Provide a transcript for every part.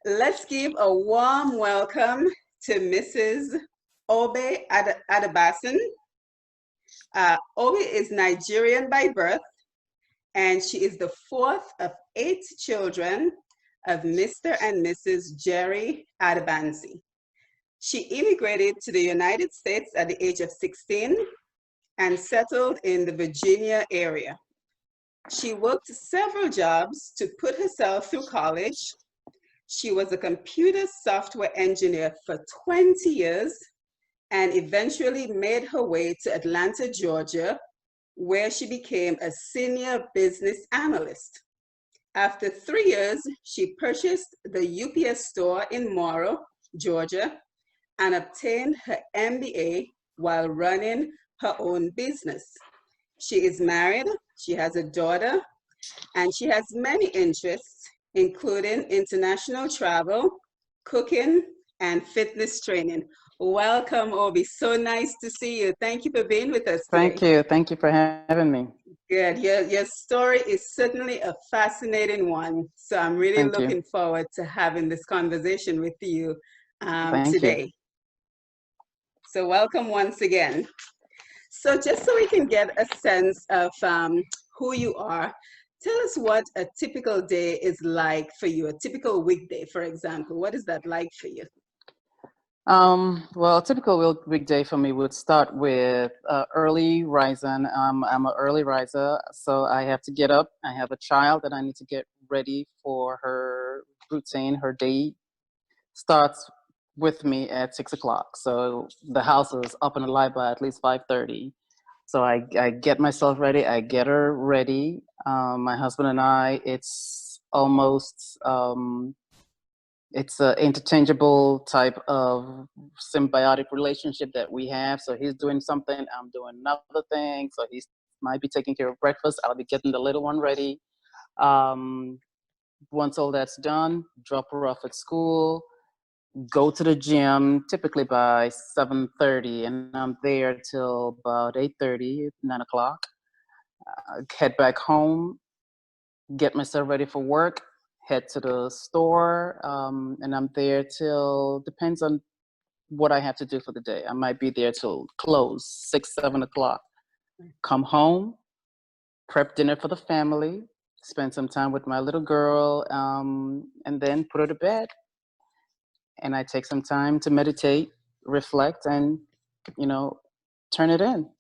Let's give a warm welcome to Mrs. Obe Adabasin. Obe is Nigerian by birth, and she is the fourth of 8 children of Mr. and Mrs. Jerry Atabansi. She immigrated to the United States at the age of 16 and settled in the Virginia area. She worked several jobs to put herself through college. She was a computer software engineer for 20 years and eventually made her way to Atlanta, Georgia, where she became a senior business analyst. After 3 years, she purchased the UPS store in Morrow, Georgia, and obtained her MBA while running her own business. She is married, she has a daughter, and she has many interests, including international travel, cooking, and fitness training. Welcome, Obi. So nice to see you. Thank you for being with us today. Thank you. Thank you for having me. Good. Your story is certainly a fascinating one. So I'm really looking forward to having this conversation with you today. So welcome once again. So just so we can get a sense of who you are, tell us what a typical day is like for you, a typical weekday, for example. What is that like for you? Well, a typical weekday for me would start with early rising. I'm an early riser, so I have to get up. I have a child that I need to get ready for her routine. Her day starts with me at 6 o'clock. So the house is up and alive by at least 5:30. So I get myself ready. I get her ready. My husband and I, it's almost, it's an interchangeable type of symbiotic relationship that we have. So he's doing something, I'm doing another thing. So he might be taking care of breakfast. I'll be getting the little one ready. Once all that's done, drop her off at school, go to the gym typically by 7:30, and I'm there till about 8:30, 9 o'clock. Head back home, get myself ready for work, head to the store, and I'm there till, depends on what I have to do for the day. I might be there till close, 6, 7 o'clock. Come home, prep dinner for the family, spend some time with my little girl, and then put her to bed. And I take some time to meditate, reflect, and, turn it in.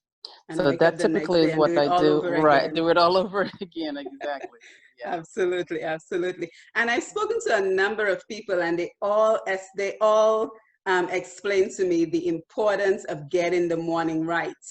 And so that typically is what I do. Right, do it all over again, exactly. Yeah. Absolutely, absolutely. And I've spoken to a number of people, and they all explain to me the importance of getting the morning right.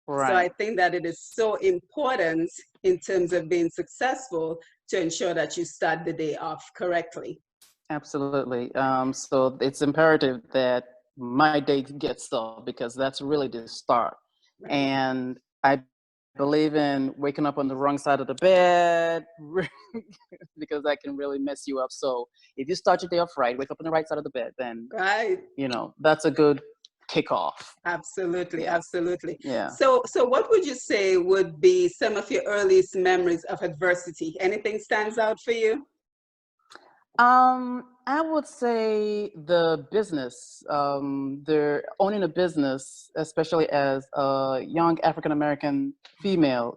Right. So I think that it is so important in terms of being successful to ensure that you start the day off correctly. Absolutely. So it's imperative that my day gets started, because that's really the start. Right. And I believe in waking up on the wrong side of the bed because that can really mess you up. So if you start your day off right, wake up on the right side of the bed, then that's a good kickoff. Absolutely, absolutely. Yeah. So what would you say would be some of your earliest memories of adversity? Anything stands out for you? I would say the business. They're owning a business, especially as a young African American female.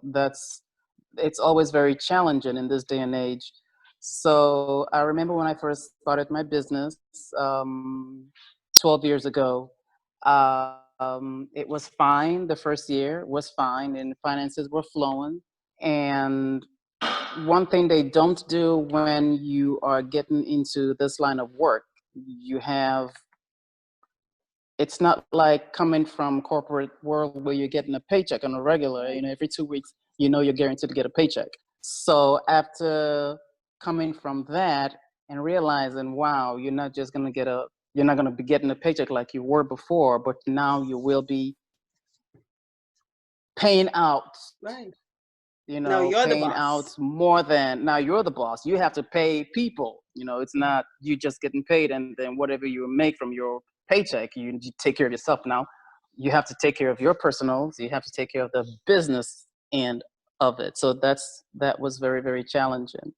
It's always very challenging in this day and age. So I remember when I first started my business 12 years ago. It was fine. The first year was fine, and finances were flowing. And one thing they don't do when you are getting into this line of work, it's not like coming from corporate world where you're getting a paycheck on a regular, every 2 weeks, you're guaranteed to get a paycheck. So after coming from that and realizing, wow, you're not going to be getting a paycheck like you were before, but now you will be paying out. Right. Now you're paying out more than, now you're the boss. You have to pay people. It's not you just getting paid and then whatever you make from your paycheck, you take care of yourself. Now you have to take care of your personals. You have to take care of the business end of it. So that was very, very challenging.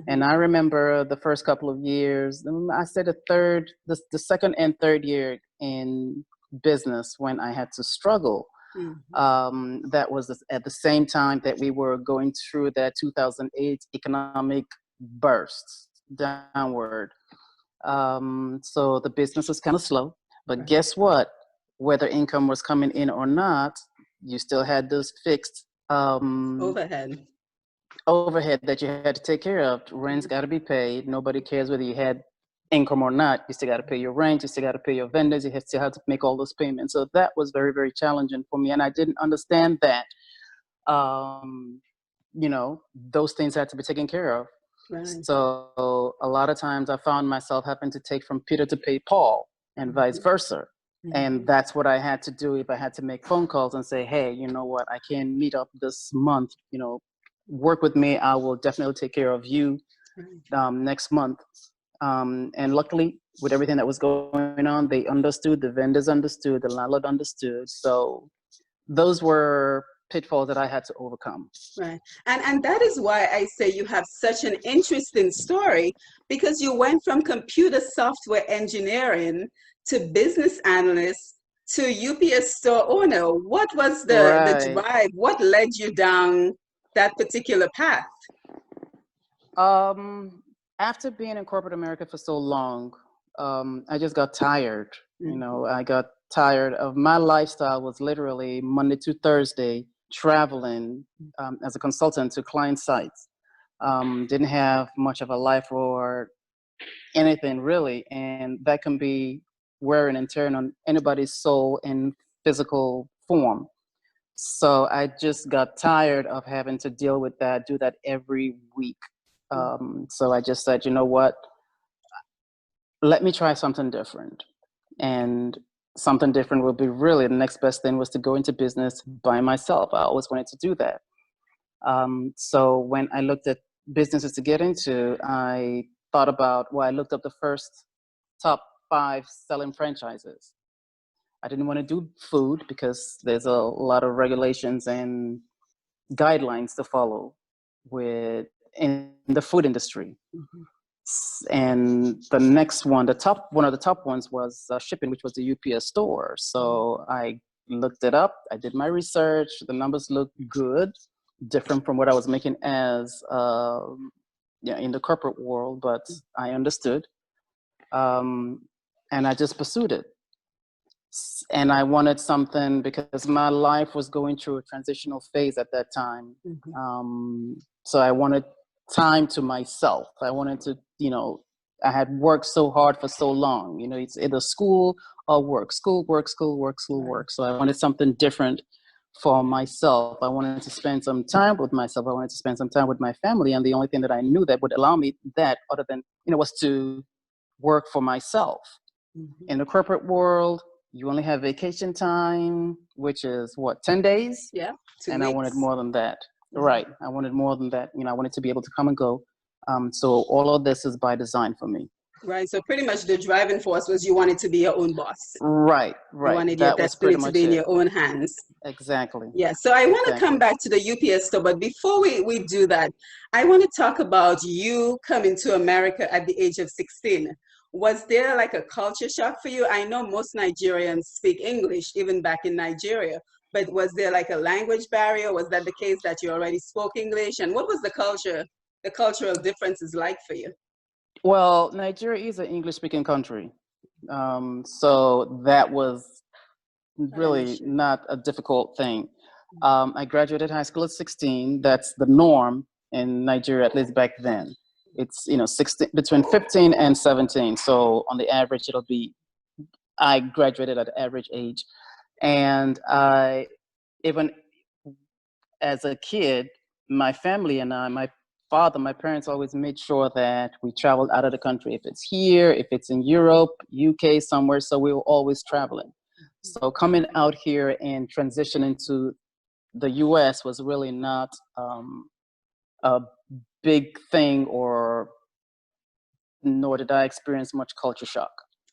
And I remember the first couple of years, I said the second and third year in business when I had to struggle. That was at the same time that we were going through that 2008 economic burst downward. So the business was kind of slow, but guess what? Whether income was coming in or not, you still had those fixed overhead that you had to take care of. Rent's got to be paid. Nobody cares whether you had income or not. You still got to pay your rent. You still got to pay your vendors. You still have to make all those payments. So that was very, very challenging for me. And I didn't understand that, those things had to be taken care of. Right. So a lot of times I found myself having to take from Peter to pay Paul and vice versa. And that's what I had to do if I had to make phone calls and say, hey, you know what, I can't meet up this month, work with me. I will definitely take care of you next month. And luckily, with everything that was going on, they understood, the vendors understood, the landlord understood. So those were pitfalls that I had to overcome. Right. And that is why I say you have such an interesting story, because you went from computer software engineering to business analyst to UPS store owner. What was the drive? What led you down that particular path? After being in corporate America for so long, I just got tired. I got tired of my lifestyle. Was literally Monday to Thursday traveling as a consultant to client sites. Didn't have much of a life or anything really, and that can be wearing and tearing on anybody's soul and physical form. So I just got tired of having to deal with that, do that every week. So I just said, you know what, let me try something different. And something different would be really the next best thing was to go into business by myself. I always wanted to do that. So when I looked at businesses to get into, I thought about, I looked up the first top 5 selling franchises. I didn't want to do food because there's a lot of regulations and guidelines to follow in the food industry. And the next one, one of the top ones was shipping, which was the UPS store. So I looked it up. I did my research. The numbers looked good, different from what I was making as in the corporate world, but I understood. And I just pursued it. And I wanted something because my life was going through a transitional phase at that time. So I wanted time to myself. I wanted to, I had worked so hard for so long. It's either school or work, school, work, school, work, school, work. So I wanted something different for myself. I wanted to spend some time with myself. I wanted to spend some time with my family. And the only thing that I knew that would allow me that other than, was to work for myself. In the corporate world, you only have vacation time, which is 10 days? Yeah. 2 and weeks. I wanted more than that. Right. I wanted more than that. I wanted to be able to come and go. So all of this is by design for me. Right. So pretty much the driving force was you wanted to be your own boss. Right. You wanted your destiny to be in your own hands. Exactly. Yeah. So I want to come back to the UPS store, but before we do that, I want to talk about you coming to America at the age of 16. Was there like a culture shock for you? I know most Nigerians speak English, even back in Nigeria, but was there like a language barrier? Was that the case that you already spoke English? And what was the cultural differences like for you? Well, Nigeria is an English-speaking country. So that was really not a difficult thing. I graduated high school at 16. That's the norm in Nigeria, at least back then. It's 16, between 15 and 17. So on the average, I graduated at the average age. And even as a kid, my family and I, my parents always made sure that we traveled out of the country. If it's here, if it's in Europe, UK, somewhere. So we were always traveling. So coming out here and transitioning to the US was really not a big thing, nor did I experience much culture shock.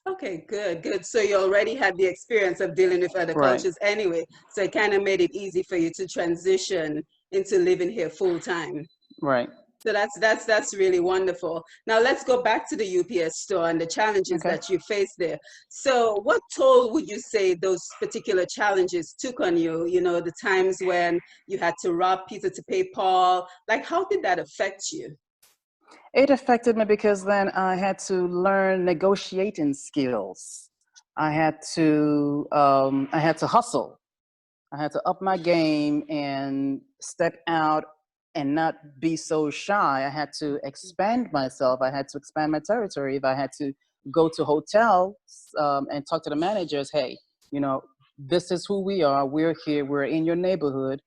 Okay, good. So you already had the experience of dealing with other cultures anyway. So it kind of made it easy for you to transition into living here full time. Right. So that's really wonderful. Now let's go back to the UPS store and the challenges Okay. that you face there. So what toll would you say those particular challenges took on you? You know, the times when you had to rob Peter to pay Paul. Like, how did that affect you? It affected me because then I had to learn negotiating skills. I had to hustle. I had to up my game and step out and not be so shy. I had to expand myself. I had to expand my territory. If I had to go to hotels and talk to the managers, hey, you know, this is who we are. We're here. We're in your neighborhood.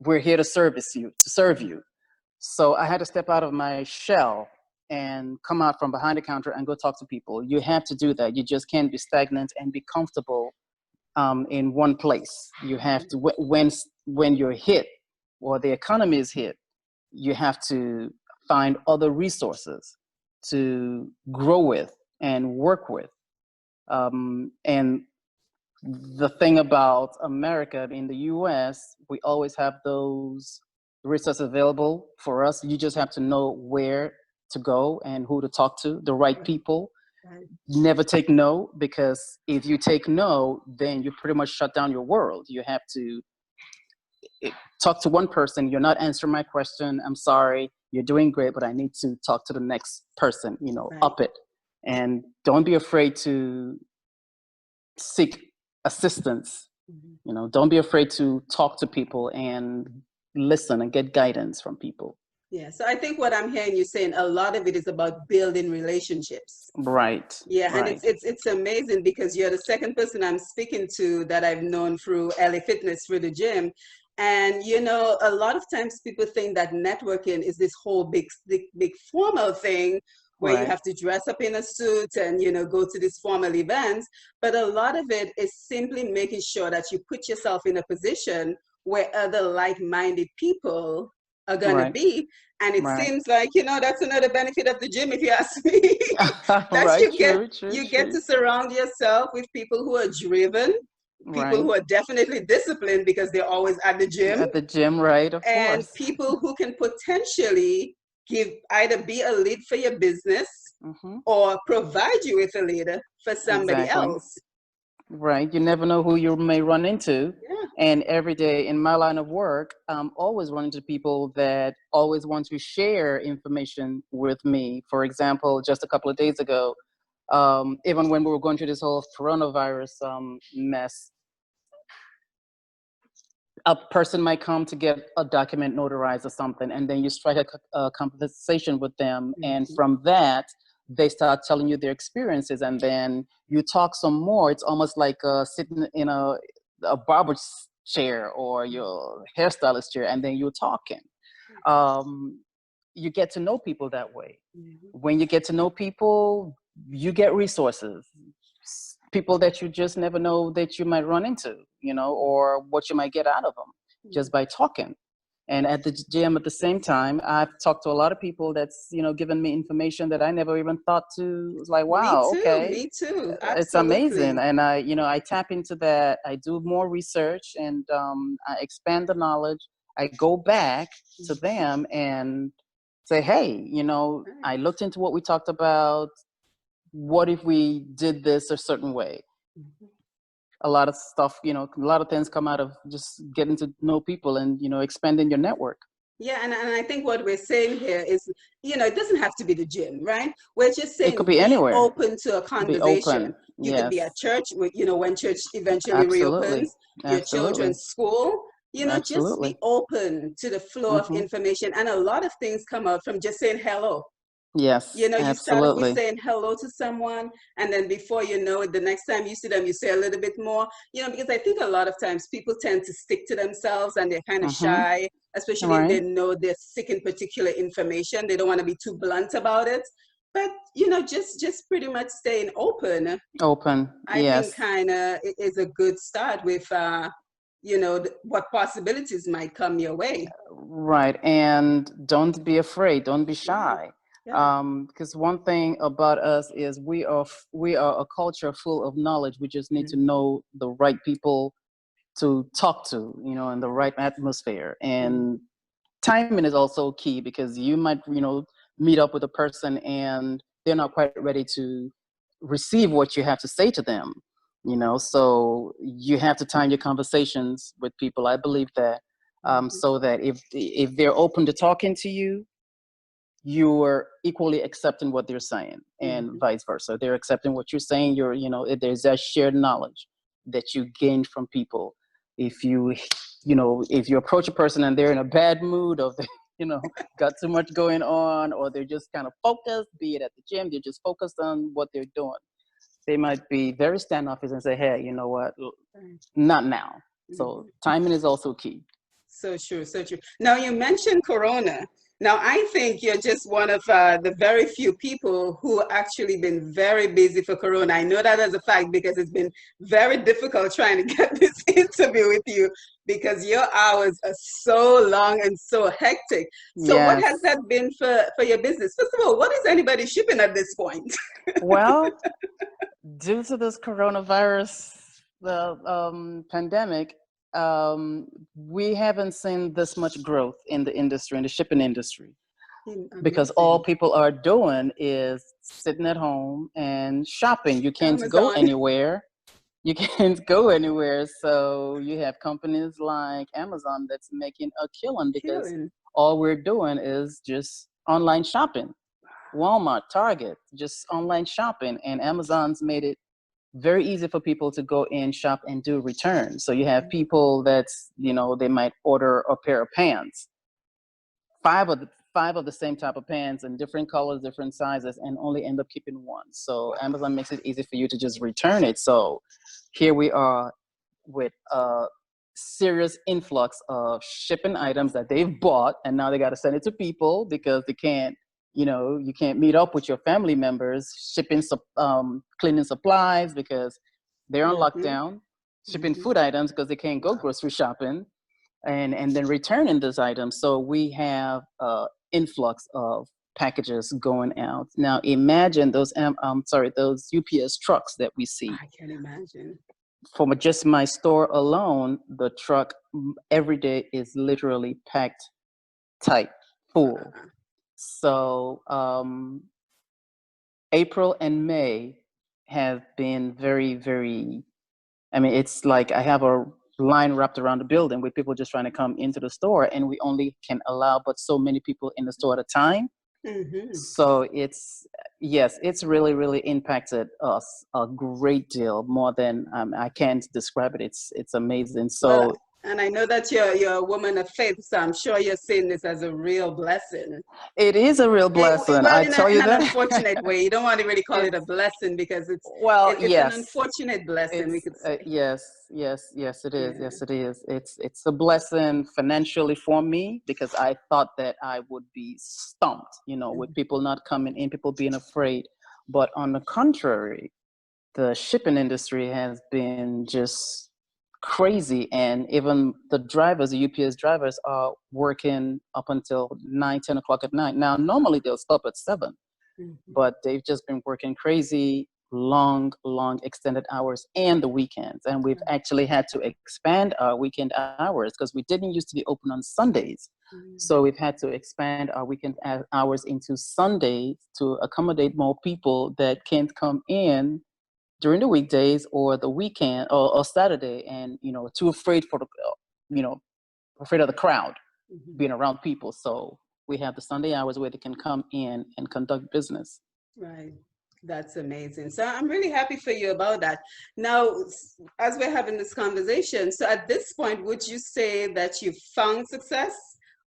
We're here to serve you. So I had to step out of my shell and come out from behind the counter and go talk to people. You have to do that. You just can't be stagnant and be comfortable in one place. You have to, when you're hit or the economy is hit, you have to find other resources to grow with and work with. And the thing about America in the US, we always have those resources available for us. You just have to know where to go and who to talk to, the right people. Right. Never take no, because if you take no, then you pretty much shut down your world. You have to talk to one person. You're not answering my question. I'm sorry. You're doing great, but I need to talk to the next person, Right. up it. And don't be afraid to seek assistance. Don't be afraid to talk to people and listen and get guidance from people. Yeah, so I think what I'm hearing you saying, a lot of it is about building relationships. Right. Yeah, and Right. it's amazing because you're the second person I'm speaking to that I've known through LA Fitness, through the gym. And you know, a lot of times people think that networking is this whole big formal thing where you Right. have to dress up in a suit and you know go to these formal events. But a lot of it is simply making sure that you put yourself in a position where other like-minded people are gonna Right. be. And it Right. seems like, you know, that's another benefit of the gym, if you ask me, that Right. True. True. you get True. to surround yourself with people who are driven, people Right. who are definitely disciplined because they're always at the gym, At the gym, right? Of and course. people who can potentially give either be a lead for your business Hmm. or provide you with a lead for somebody Exactly. else. Right. You never know who you may run into. Yeah. And every day in my line of work, I'm always running into people that always want to share information with me. For example, just a couple of days ago, even when we were going through this whole coronavirus mess, a person might come to get a document notarized or something, and then you strike a conversation with them, and Mhm. from that they start telling you their experiences, and then you talk some more. It's almost like sitting in a barber's chair or your hairstylist chair, and then you're talking. um, you get to know people that way. Mhm. When you get to know people, you get resources, people that you just never know that you might run into, or what you might get out of them just by talking. And at the gym at the same time, I've talked to a lot of people that's, given me information that I never even thought to. It's like, Me wow, too, okay, me too, it's amazing. absolutely. And I tap into that. I do more research, and I expand the knowledge. I go back to them and say, hey, Right. I looked into what we talked about. What if we did this a certain way? Mhm. A lot of stuff, a lot of things come out of just getting to know people and, expanding your network. Yeah, and I think what we're saying here is, you know, it doesn't have to be the gym, right? We're just It could saying be be anywhere. open to a Be conversation. open. You could be at Yes, church, you know, when church eventually absolutely. reopens, your Absolutely. children's school, you know, just be Absolutely. open to the flow of Hmm. information. And a lot of things come out from just saying hello. You Yes, know, you start off with absolutely. saying hello to someone, and then before you know it, the next time you see them, you say a little bit more, you know, because I think a lot of times people tend to stick to themselves and they're kind of Hmm. shy, especially if Right. they know they're seeking particular information. They don't want to be too blunt about it. But, you know, just pretty much staying open, Open. I think Yes. kind of is a good start with, you know, what possibilities might come your way. Right. And don't be afraid. Don't be Yeah, shy. yeah. Because one thing about us is we are a culture full of knowledge. We just need to Mhm, know the right people to talk to, in the right atmosphere. mhm. And timing is also key, because you might, meet up with a person and they're not quite ready to receive what you have to say to them, so you have to time your conversations with people. I believe that, so that if they're open to talking to you, you're equally accepting what they're saying, and vice versa. They're accepting what you're saying. There's that shared knowledge that you gain from people. If if you approach a person and they're in a bad mood, or they, got too much going on, or they're just kind of focused, be it at the gym, they're just focused on what they're doing. They might be very standoffish and say, hey, you know what, not now. So timing is also key. So true, so true. Now, you mentioned Corona. Now, I think you're just one of the very few people who actually been very busy for Corona. I know that as a fact because it's been very difficult trying to get this interview with you because your hours are so long and so hectic. So what Yes. has that been for your business? First of all, what is anybody shipping at this point? Well, due to this coronavirus, the pandemic, we haven't seen this much growth in the industry, in the shipping industry, because all Amazing. people are doing is sitting at home and shopping. You can't go Amazon. anywhere. You can't go anywhere. So you have companies like Amazon that's making a killing, because Killing. all we're doing is just online shopping. Walmart, Target, just online shopping, and Amazon's made it very easy for people to go in, shop, and do returns. So you have people that's, they might order a pair of pants, five of the same type of pants in different colors, different sizes, and only end up keeping one. So Amazon makes it easy for you to just return it. So here we are with a serious influx of shipping items that they've bought, and now they got to send it to people because they can't, you can't meet up with your family members, shipping cleaning supplies because they're on lockdown, shipping food items because they can't go grocery shopping, and then returning those items. So we have influx of packages going out. Now imagine those those UPS trucks that we see. I can imagine. From just my store alone, the truck every day is literally packed tight, full. So April and May have been very, very, I mean, it's like I have a line wrapped around the building with people just trying to come into the store, and we only can allow but so many people in the store at a time. So yes, it's really, really impacted us a great deal, more than I can't describe it. It's amazing. Well, So and I know that you're a woman of faith, so I'm sure you're seeing this as a real blessing. it is a real blessing. Well, I tell you in an that. unfortunate way. You don't want to really call it a It's blessing because well, it's an yes. unfortunate blessing, we It's could say. yes, it is. Yeah. Yes, it is. It's a blessing financially for me, because I thought that I would be stumped, with people not coming in, people being afraid. But on the contrary, the shipping industry has been just crazy, and even the drivers, the UPS drivers, are working up until 9, 10 o'clock at night. Now, normally they'll stop at 7, but they've just been working crazy, long extended hours, and the weekends. And we've actually had to expand our weekend hours because we didn't used to be open on Sundays. So we've had to expand our weekend hours into Sundays to accommodate more people that can't come in during the weekdays or the weekend, or Saturday, and too afraid for the afraid of the crowd being around people. So we have the Sunday hours where they can come in and conduct business. Right. That's amazing. So I'm really happy for you about that. Now, as we're having this conversation, so at this point, would you say that you've found success,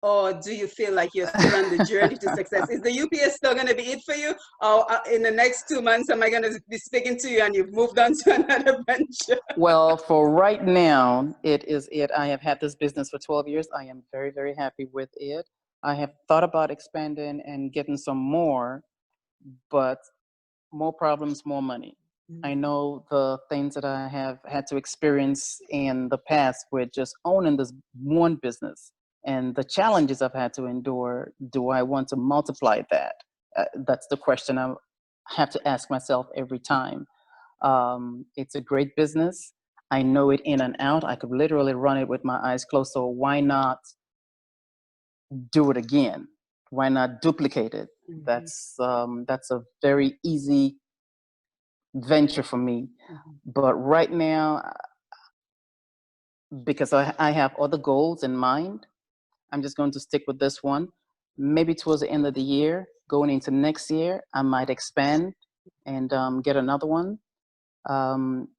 or do you feel like you're still on the journey to success? Is the UPS still going to be it for you, or in the next 2 months, am I going to be speaking to you and you've moved on to another venture? Well, for right now, it is it. I have had this business for 12 years. I am very, very happy with it. I have thought about expanding and getting some more, but more problems, more money. I know the things that I have had to experience in the past with just owning this one business, and the challenges I've had to endure. Do I want to multiply that? That's the question I have to ask myself every time. It's a great business. I know it in and out. I could literally run it with my eyes closed. So why not do it again? Why not duplicate it? Mhm. That's a very easy venture for me. Mhm. But right now, because I have other goals in mind, I'm just going to stick with this one. Maybe towards the end of the year, going into next year, I might expand and get another one. Um,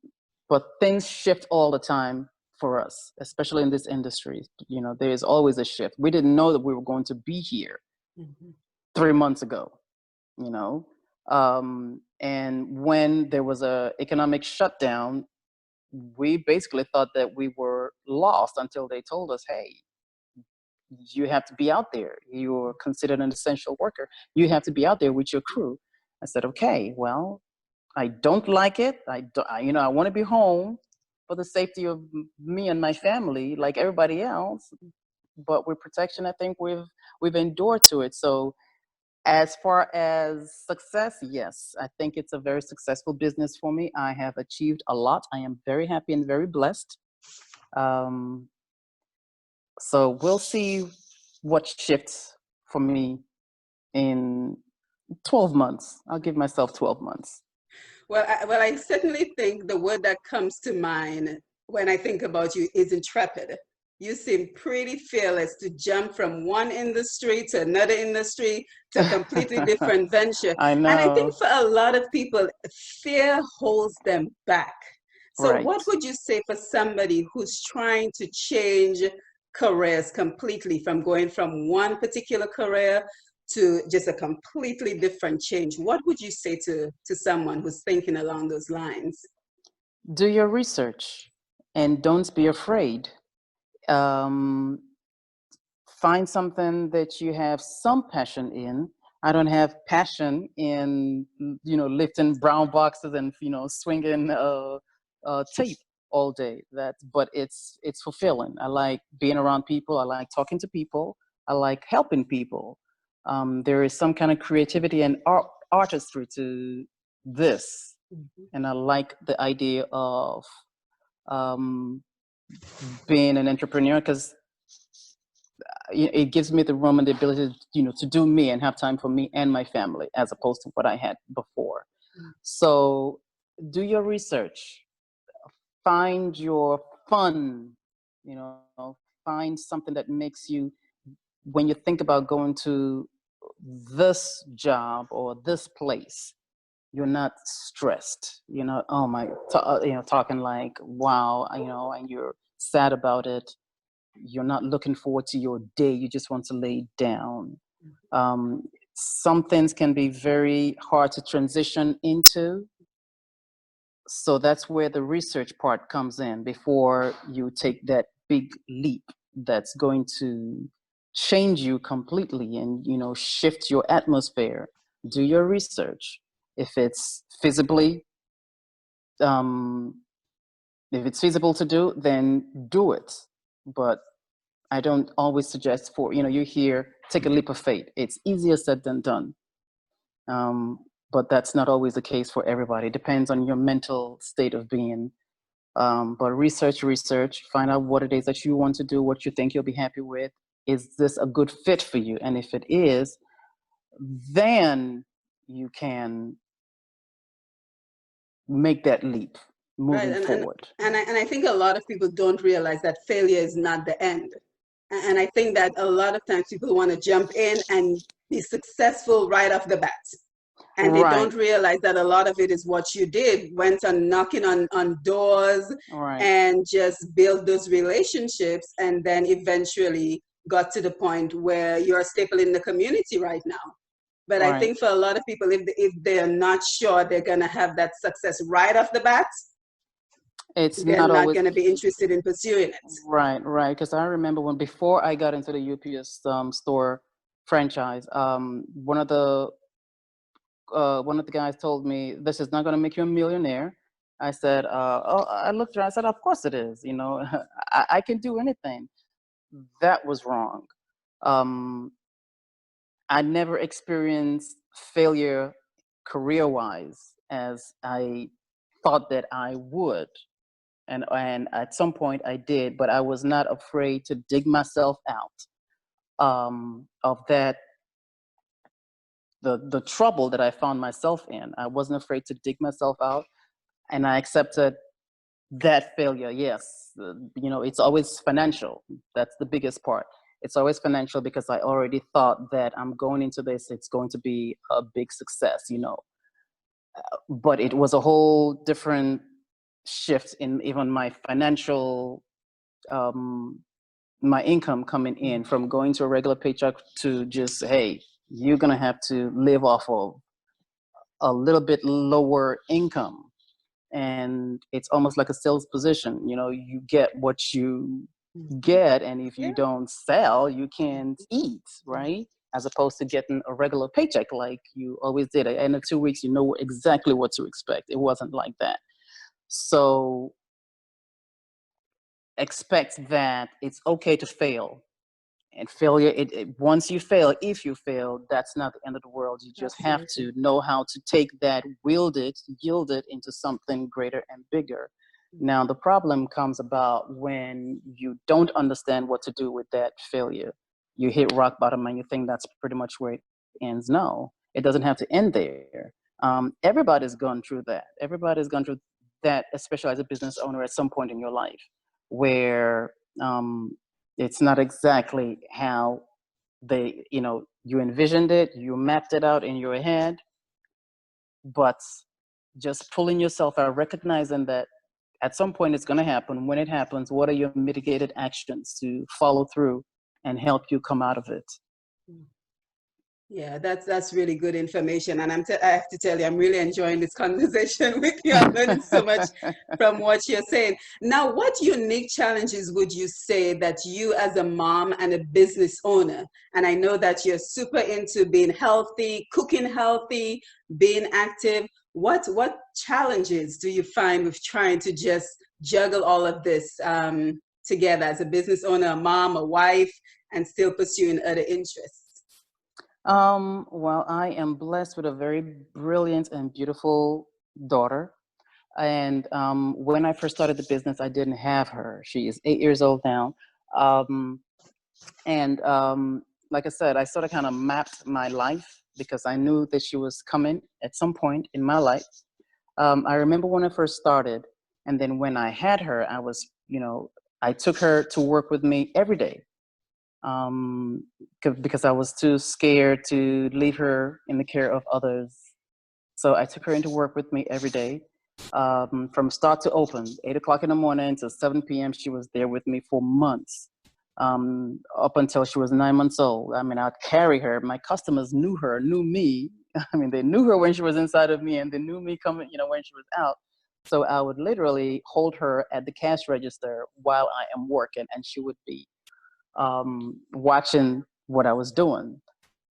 but things shift all the time for us, especially in this industry. You know, there is always a shift. We didn't know that we were going to be here Mhm. 3 months ago. You know, and when there was a economic shutdown, we basically thought that we were lost until they told us, hey, you have to be out there. You're considered an essential worker. You have to be out there with your crew. I said, okay, well, I don't like it. You know, I want to be home for the safety of me and my family, like everybody else. But with protection, I think we've endured to it. So as far as success, yes, I think it's a very successful business for me. I have achieved a lot. I am very happy and very blessed. Um, so we'll see what shifts for me in 12 months. I'll give myself 12 months. Well, I certainly think the word that comes to mind when I think about you is intrepid. You seem pretty fearless to jump from one industry to another industry to a completely different venture. I And I think know, for a lot of people, fear holds them back. So, what right. would you say for somebody who's trying to change careers completely from going from one particular career to just a completely different change? What would you say to someone who's thinking along those lines? Do your research and don't be afraid. Um, find something that you have some passion in. I don't have passion in, you know, lifting brown boxes and, you know, swinging tape all day. But it's fulfilling. I like being around people. I like talking to people. I like helping people. There is some kind of creativity and artistry to this, Mhm. and I like the idea of um, being an entrepreneur because it gives me the room and the ability to, you know, to do me and have time for me and my family as opposed to what I had before. So do your research, find your fun, you know, find something that makes you, when you think about going to this job or this place, you're not stressed. You're not, oh my, you know, talking like, wow, you know, and you're sad about it. You're not looking forward to your day. You just want to lay down. Um, some things can be very hard to transition into. So that's where the research part comes in before you take that big leap that's going to change you completely and, you know, shift your atmosphere. Do your research. If it's feasibly, um, if it's feasible to do, then do it. But I don't always suggest for, you know, you hear take a leap of faith. It's easier said than done. Um, but that's not always the case for everybody. It depends on your mental state of being. But research, find out what it is that you want to do, what you think you'll be happy with. Is this a good fit for you? And if it is, then you can make that leap Right. moving forward. And I think a lot of people don't realize that failure is not the end. And I think that a lot of times people want to jump in and be successful right off the bat. And they Right, don't realize that a lot of it is what you did, went on knocking on doors right, and just build those relationships, and then eventually got to the point where you're a staple in the community right now. But I right. think for a lot of people, if they're not sure they're going to have that success right off the bat, It's they're not not always going to be interested in pursuing it. right, right. Because I remember when before I got into the UPS store franchise, one of the guys told me, "This is not going to make you a millionaire." I said, "Oh," I looked around. I said, "Of course it is. You know, I can do anything." That was wrong. Um, I never experienced failure career-wise as I thought that I would, and at some point I did, but I was not afraid to dig myself out. of that, the trouble that I found myself in. I wasn't afraid to dig myself out, and I accepted that failure. Yes, it's always financial. That's the biggest part. It's always financial because I already thought that I'm going into this, it's going to be a big success. But it was a whole different shift in even my financial, um, my income coming in from going to a regular paycheck to just, hey, you're gonna have to live off of a little bit lower income. And it's almost like a sales position. You get what you Mhm. get, and if you Yeah. don't sell, you can't eat, right? As opposed to getting a regular paycheck like you always did. At the end of 2 weeks, you know exactly what to expect. It wasn't like that. So expect that it's okay to fail. And failure, once you fail, if you fail, that's not the end of the world. You just have Absolutely. to know how to take that, wield it, yield it into something greater and bigger. Now, the problem comes about when you don't understand what to do with that failure. You hit rock bottom and you think that's pretty much where it ends. No, it doesn't have to end there. Everybody's gone through that. Everybody's gone through that, especially as a business owner at some point in your life, where um, it's not exactly how you envisioned it, you mapped it out in your head, but just pulling yourself out, recognizing that at some point it's going to happen. When it happens, what are your mitigated actions to follow through and help you come out of it? Yeah, that's really good information, and I have to tell you, I'm really enjoying this conversation with you. I'm learning so much from what you're saying. Now, what unique challenges would you say that you, as a mom and a business owner, and I know that you're super into being healthy, cooking healthy, being active. What challenges do you find with trying to just juggle all of this together as a business owner, a mom, a wife, and still pursuing other interests? Well, I am blessed with a very brilliant and beautiful daughter. And when I first started the business, I didn't have her. She is 8 years old now. Um, and like I said, I sort of kind of mapped my life because I knew that she was coming at some point in my life. I remember when I first started, and then when I had her, I took her to work with me every day, um, because I was too scared to leave her in the care of others. So I took her into work with me every day, from start to open, 8 o'clock in the morning to 7 p.m. She was there with me for months, up until she was 9 months old. I mean, I'd carry her. My customers knew her, knew me. I mean, they knew her when she was inside of me, and they knew me coming, when she was out. So I would literally hold her at the cash register while I am working, and she would be watching what I was doing.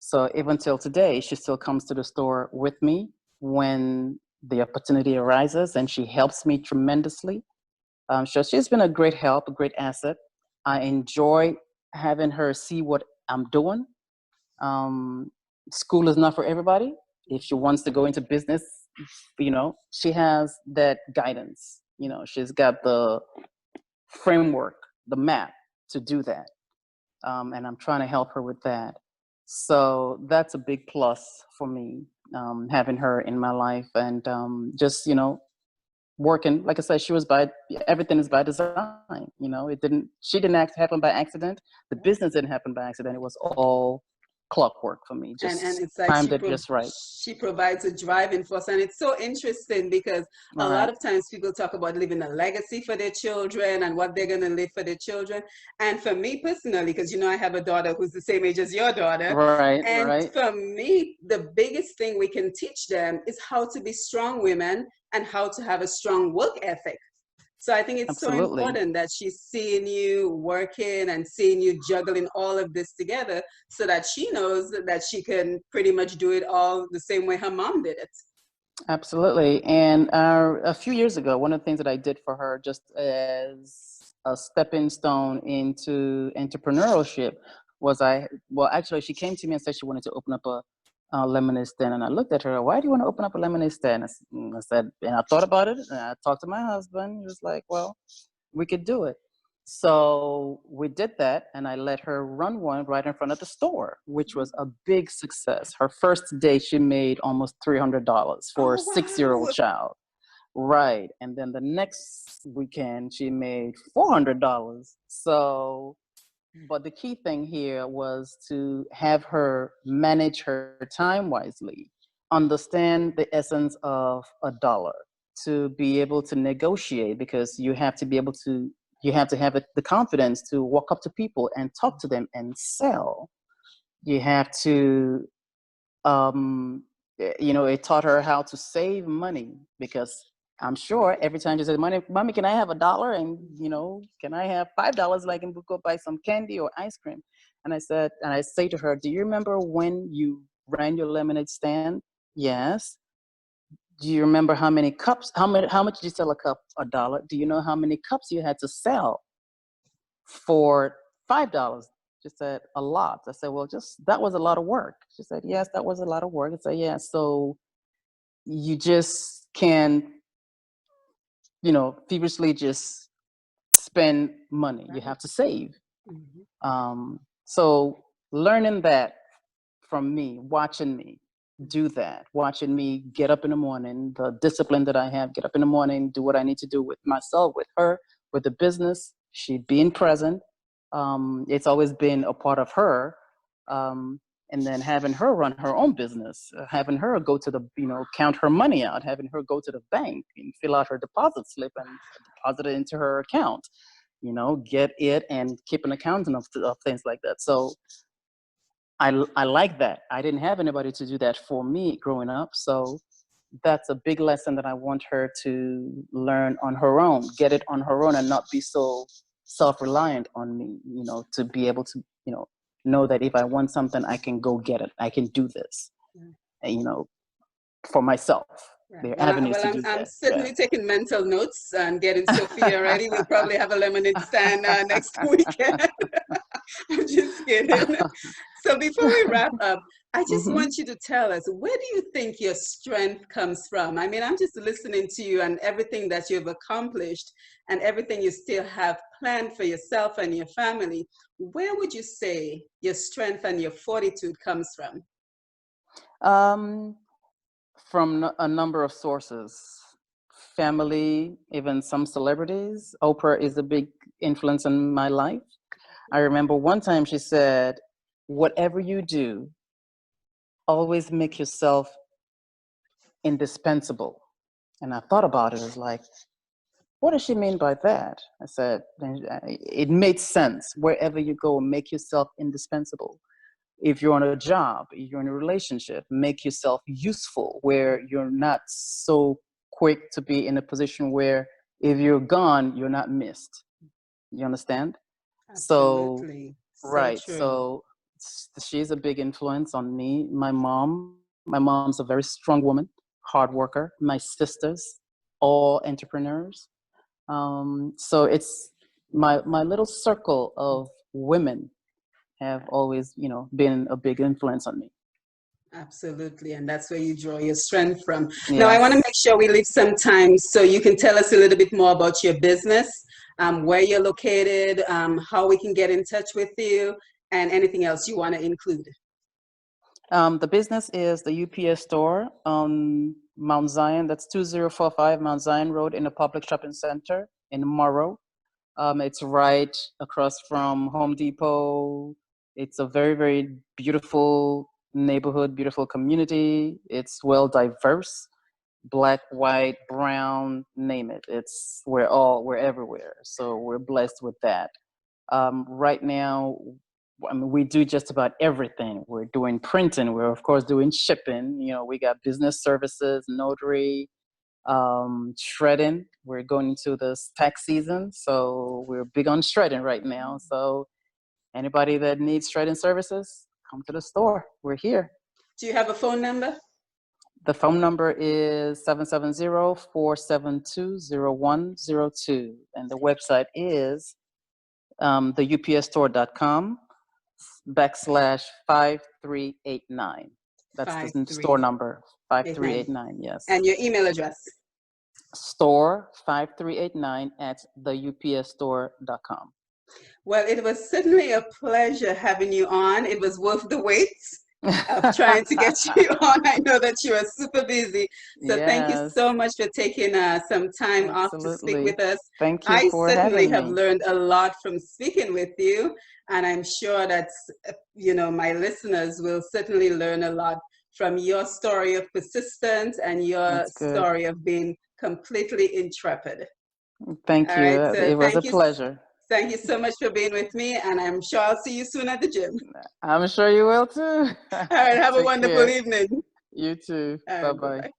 So even till today, she still comes to the store with me when the opportunity arises, and she helps me tremendously. So she's been a great help, a great asset. I enjoy having her see what I'm doing. Um, School is not for everybody. If she wants to go into business, she has that guidance. She's got the framework, the map to do that, and I'm trying to help her with that. So that's a big plus for me, having her in my life, and just working. Like I said, she was by everything is by design. It didn't. She didn't happen by accident. The business didn't happen by accident. It was all clockwork for me. And Just it's like timed it just right. she provides a driving force, and it's so interesting because All a lot right. of times people talk about leaving a legacy for their children and what they're going to leave for their children. And for me personally, because I have a daughter who's the same age as your daughter, Right. and Right. for me the biggest thing we can teach them is how to be strong women and how to have a strong work ethic. So I think it's so Absolutely. important that she's seeing you working and seeing you juggling all of this together so that she knows that she can pretty much do it all the same way her mom did it. Absolutely. And a few years ago, one of the things that I did for her, just as a stepping stone into entrepreneurship, was well, actually, she came to me and said she wanted to open up a lemonade stand. And I looked at her, why do you want to open up a lemonade stand? I said, and I thought about it, and I talked to my husband. He was like, well, we could do it. So we did that, and I let her run one right in front of the store, which was a big success. Her first day, she made almost $300 for a Oh, 6-year-old wow. child. Right. And then the next weekend, she made $400. So, but the key thing here was to have her manage her time wisely, understand the essence of a dollar, to be able to negotiate, because you have to be able to, you have to have the confidence to walk up to people and talk to them and sell. You have to, it taught her how to save money, because I'm sure every time she said, Mommy, can I have $1? And, can I have $5 so I can go buy some candy or ice cream? And I say to her, do you remember when you ran your lemonade stand? Yes. Do you remember how many cups, how much did you sell a cup? $1. Do you know how many cups you had to sell for $5? She said, a lot. I said, well, that was a lot of work. She said, yes, that was a lot of work. I said, yeah. So you just can, feverishly just spend money. You Right. have to save. Mhm. So learning that from me, watching me do that, watching me get up in the morning, the discipline that I have, get up in the morning, do what I need to do with myself, with her, with the business, she being present. It's always been a part of her. And then having her run her own business, having her go to the, count her money out, having her go to the bank and fill out her deposit slip and deposit it into her account, get it and keep an accounting of things like that. So I like that. I didn't have anybody to do that for me growing up. So that's a big lesson that I want her to learn on her own, get it on her own and not be so self-reliant on me, to be able to, know that if I want something, I can go get it. I can do this, Yeah. and, for myself. Right. There are Well, avenues to I'm do I'm that. Yeah. certainly taking mental notes and getting Sophia ready. We'll probably have a lemonade stand next weekend. I'm just kidding. So before we wrap up, I just hmm want you to tell us, where do you think your strength comes from? I mean, I'm just listening to you and everything that you've accomplished and everything you still have planned for yourself and your family. Where would you say your strength and your fortitude comes from? Um, from a number of sources, family, even some celebrities. Oprah is a big influence in my life. I remember one time she said, whatever you do, always make yourself indispensable. And I thought about it as like, what does she mean by that? I said, it made sense. Wherever you go, make yourself indispensable. If you're on a job, if you're in a relationship, make yourself useful where you're not so quick to be in a position where if you're gone, you're not missed. You understand? So, Absolutely. So right. true. So she's a big influence on me. My mom's a very strong woman, hard worker. My sisters, all entrepreneurs. So it's my little circle of women have always, been a big influence on me. Absolutely. And that's where you draw your strength from. Now, I want to Yes. make sure we leave some time so you can tell us a little bit more about your business, where you're located, how we can get in touch with you, and anything else you want to include. The business is the UPS store on Mount Zion. That's 2045 Mount Zion Road in the public shopping center in Morrow. It's right across from Home Depot. It's a very, very beautiful neighborhood, beautiful community. It's well diverse, black, white, brown, name it. We're everywhere. So we're blessed with that. Right now, I mean, we do just about everything. We're doing printing. We're of course doing shipping. We got business services, notary, shredding. We're going into the tax season, so we're big on shredding right now. So anybody that needs shredding services, come to the store. We're here. Do you have a phone number? The phone number is 770-472-0102. And the website is theupsstore.com /5389. That's the store 5389. number, 5389, yes. And your email address? store 5389 at theupsstore.com. Well, it was certainly a pleasure having you on. It was worth the wait of trying to get you on. I know that you are super busy. So thank you Yes, so much for taking some time off to speak absolutely. with us. Thank you I for certainly having have me. learned a lot from speaking with you, and I'm sure that my listeners will certainly learn a lot from your story of persistence and your That's good. story of being completely intrepid. Thank All you. right, so It was a pleasure. thank you so much for being with me, and I'm sure I'll see you soon at the gym. I'm sure you will too. All right, have a Take wonderful care. evening. You too. All Bye right, bye. bye-bye.